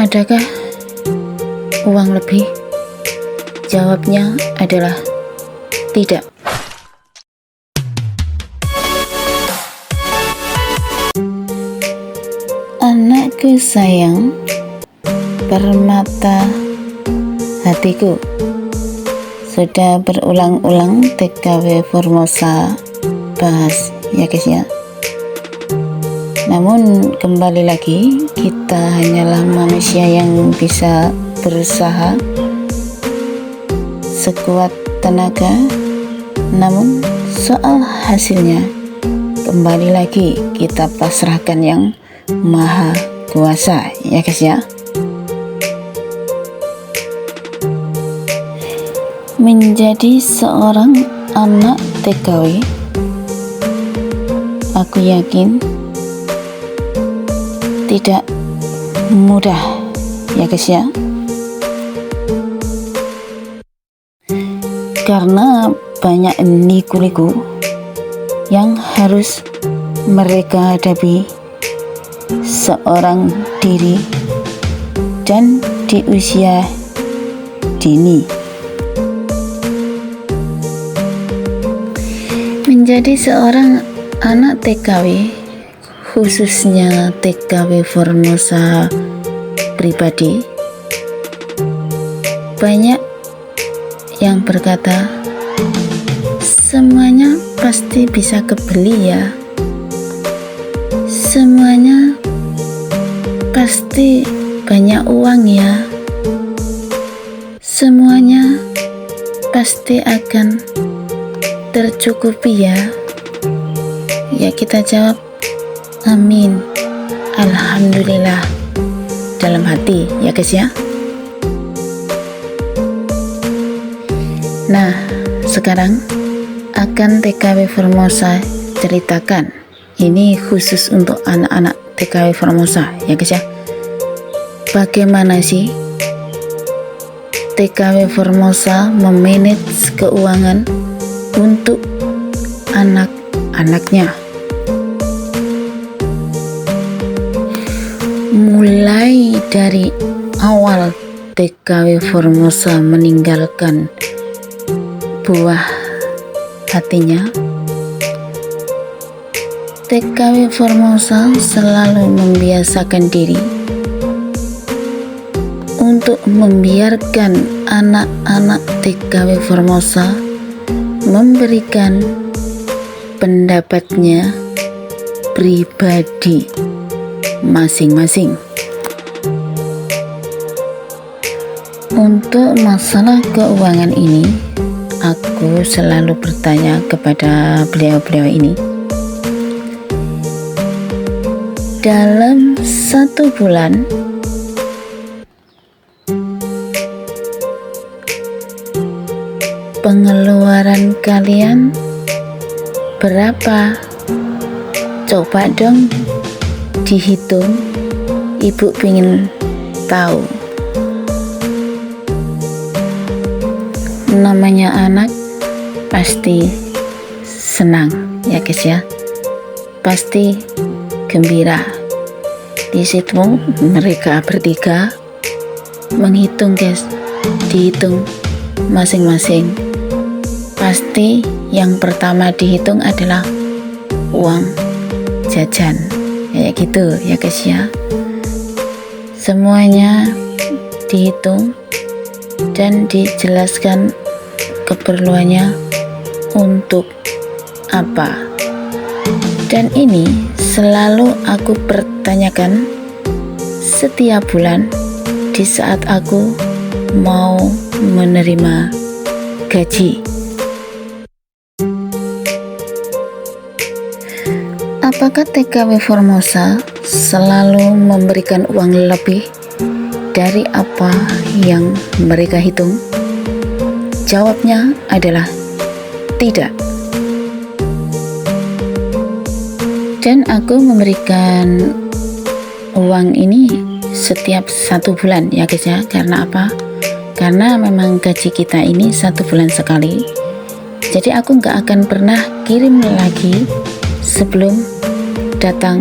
Adakah uang lebih? Jawabnya adalah tidak. Anakku sayang, permata hatiku. Sudah berulang-ulang TKW Formosa bahas ya guys ya. Namun kembali lagi, kita hanyalah manusia yang bisa berusaha sekuat tenaga, namun soal hasilnya kembali lagi kita pasrahkan yang Maha Kuasa ya guys ya. Menjadi seorang anak TKW, aku yakin tidak mudah ya guys ya, karena banyak liku-liku yang harus mereka hadapi seorang diri dan di usia dini. Menjadi seorang anak TKW, khususnya TKW Formosa pribadi, banyak yang berkata semuanya pasti bisa kebeli ya, semuanya pasti banyak uang ya, semuanya pasti akan tercukupi ya. Ya kita jawab amin, alhamdulillah dalam hati ya guys ya. Nah, sekarang akan TKW Formosa ceritakan. Ini khusus untuk anak-anak TKW Formosa ya guys ya. Bagaimana sih TKW Formosa memanage keuangan untuk anak-anaknya? Mulai dari awal TKW Formosa meninggalkan buah hatinya, TKW Formosa selalu membiasakan diri untuk membiarkan anak-anak TKW Formosa memberikan pendapatnya pribadi masing-masing. Untuk masalah keuangan ini, aku selalu bertanya kepada beliau-beliau ini, dalam 1 bulan pengeluaran kalian berapa? Coba dong dihitung, ibu ingin tahu. Namanya anak pasti senang ya guys ya, pasti gembira. Di situ mereka bertiga menghitung guys, dihitung masing-masing. Pasti yang pertama dihitung adalah uang jajan kayak gitu ya guys ya. Semuanya dihitung dan dijelaskan keperluannya untuk apa. Dan ini selalu aku pertanyakan setiap bulan di saat aku mau menerima gaji. Apakah TKW Formosa selalu memberikan uang lebih dari apa yang mereka hitung? Jawabnya adalah tidak. Dan aku memberikan uang ini setiap 1 bulan ya guys ya. Karena apa? Karena memang gaji kita ini 1 bulan sekali. Jadi aku nggak akan pernah kirim lagi sebelum datang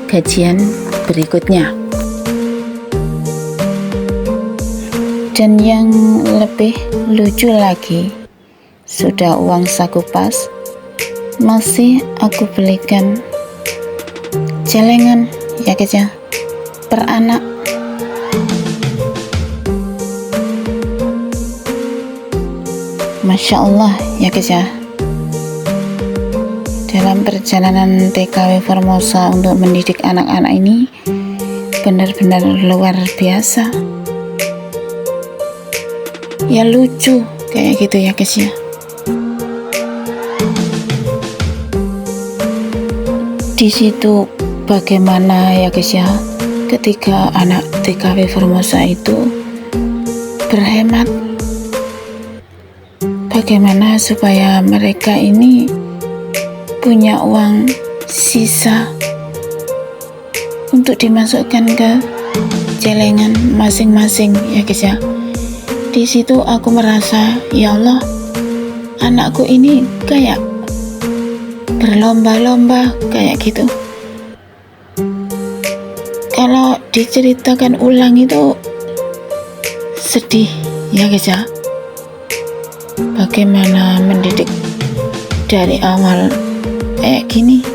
gajian berikutnya. Dan yang lebih lucu lagi, sudah uang saku pas, masih aku belikan celengan ya guys ya, per anak. Masya Allah ya guys ya. Dalam perjalanan TKW Formosa untuk mendidik anak-anak ini benar-benar luar biasa ya, lucu kayak gitu ya guys ya. Di situ bagaimana ya guys ya, ketika anak TKW Formosa itu berhemat, bagaimana supaya mereka ini punya uang sisa untuk dimasukkan ke celengan masing-masing ya guys ya. Di situ aku merasa, ya Allah, anakku ini kayak berlomba-lomba kayak gitu. Kalau diceritakan ulang itu sedih ya guys ya. Bagaimana mendidik dari awal kayak gini.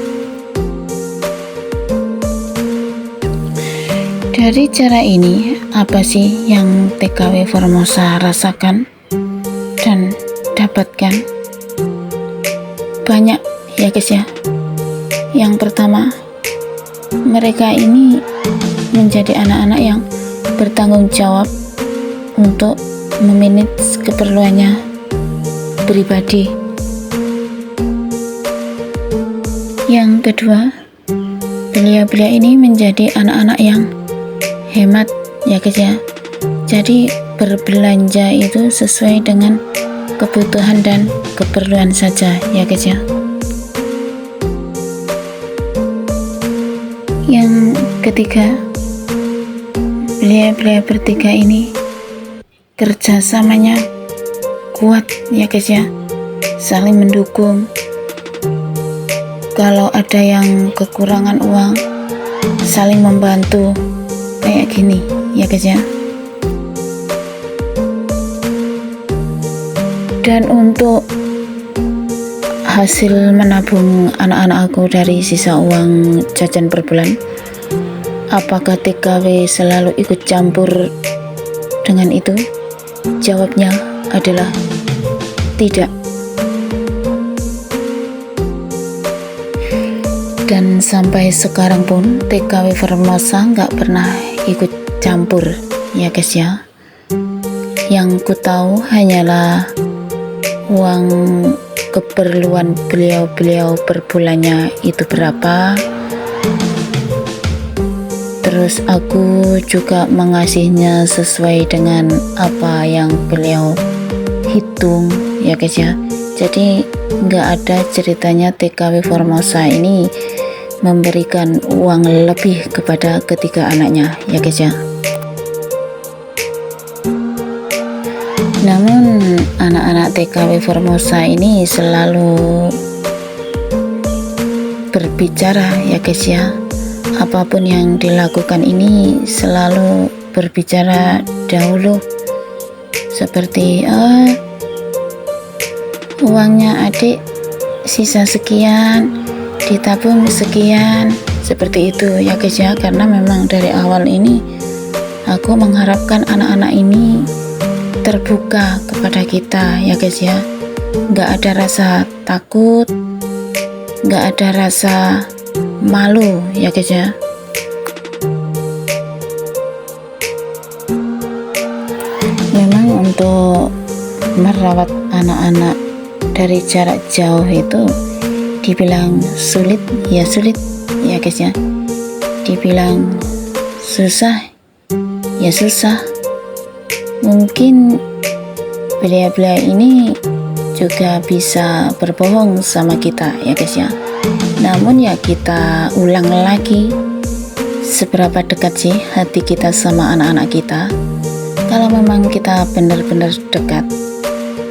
Dari cara ini, apa sih yang TKW Formosa rasakan dan dapatkan? Banyak ya guys ya. Yang pertama, mereka ini menjadi anak-anak yang bertanggung jawab untuk memanage keperluannya pribadi. Yang kedua, beliau-beliau ini menjadi anak-anak yang hemat ya guys ya. Jadi berbelanja itu sesuai dengan kebutuhan dan keperluan saja ya guys ya. Yang ketiga, beliau-beliau bertiga ini kerjasamanya kuat ya guys ya, saling mendukung. Kalau ada yang kekurangan uang, saling membantu kayak gini ya guys ya. Dan untuk hasil menabung anak-anak aku dari sisa uang jajan per bulan, apakah TKW selalu ikut campur dengan itu? Jawabnya adalah tidak. Dan sampai sekarang pun TKW Formosa nggak pernah ikut campur ya guys ya. Yang ku tahu hanyalah uang keperluan beliau-beliau per bulannya itu berapa. Terus aku juga mengasihnya sesuai dengan apa yang beliau hitung ya guys ya. Jadi nggak ada ceritanya TKW Formosa ini memberikan uang lebih kepada ketiga anaknya ya guys ya. Namun anak-anak TKW Formosa ini selalu berbicara ya guys ya. Apapun yang dilakukan ini selalu berbicara dahulu, seperti uangnya adik sisa sekian, ditabung sekian, seperti itu ya guys ya. Karena memang dari awal ini aku mengharapkan anak-anak ini terbuka kepada kita ya guys ya. Nggak ada rasa takut, nggak ada rasa malu ya guys ya. Memang untuk merawat anak-anak dari jarak jauh itu dibilang sulit ya sulit ya guys ya, dibilang susah ya susah. Mungkin beliau-beliau ini juga bisa berbohong sama kita ya guys ya. Namun ya kita ulang lagi, seberapa dekat sih hati kita sama anak-anak kita. Kalau memang kita benar-benar dekat,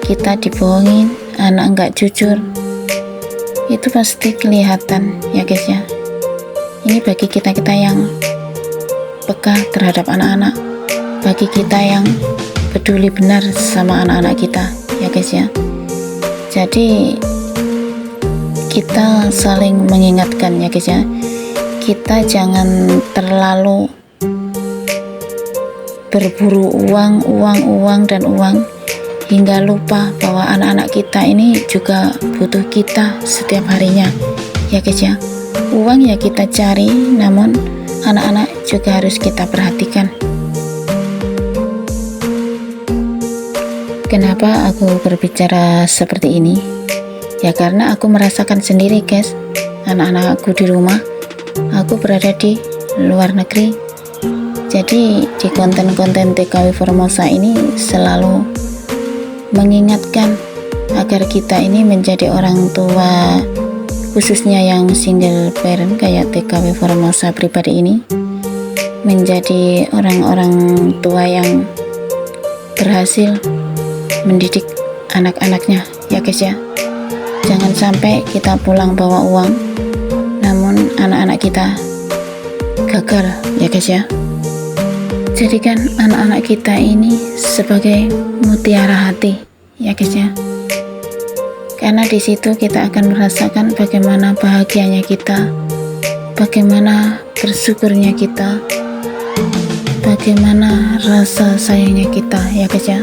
kita dibohongin, anak nggak jujur, itu pasti kelihatan ya guys ya. Ini bagi kita-kita yang peka terhadap anak-anak, bagi kita yang peduli benar sama anak-anak kita ya guys ya. Jadi kita saling mengingatkan ya guys ya, kita jangan terlalu berburu uang hingga lupa bahwa anak-anak kita ini juga butuh kita setiap harinya ya guys ya. Uang ya kita cari, namun anak-anak juga harus kita perhatikan. Kenapa aku berbicara seperti ini? Ya karena aku merasakan sendiri guys, anak-anak aku di rumah, aku berada di luar negeri. Jadi di konten-konten TKW Formosa ini selalu mengingatkan agar kita ini menjadi orang tua, khususnya yang single parent kayak TKW Formosa pribadi ini, menjadi orang-orang tua yang berhasil mendidik anak-anaknya ya guys ya. Jangan sampai kita pulang bawa uang, namun anak-anak kita gagal ya guys ya. Jadikan anak-anak kita ini sebagai mutiara hati ya guys ya. Karena di situ kita akan merasakan bagaimana bahagianya kita, bagaimana bersyukurnya kita, bagaimana rasa sayangnya kita ya guys ya.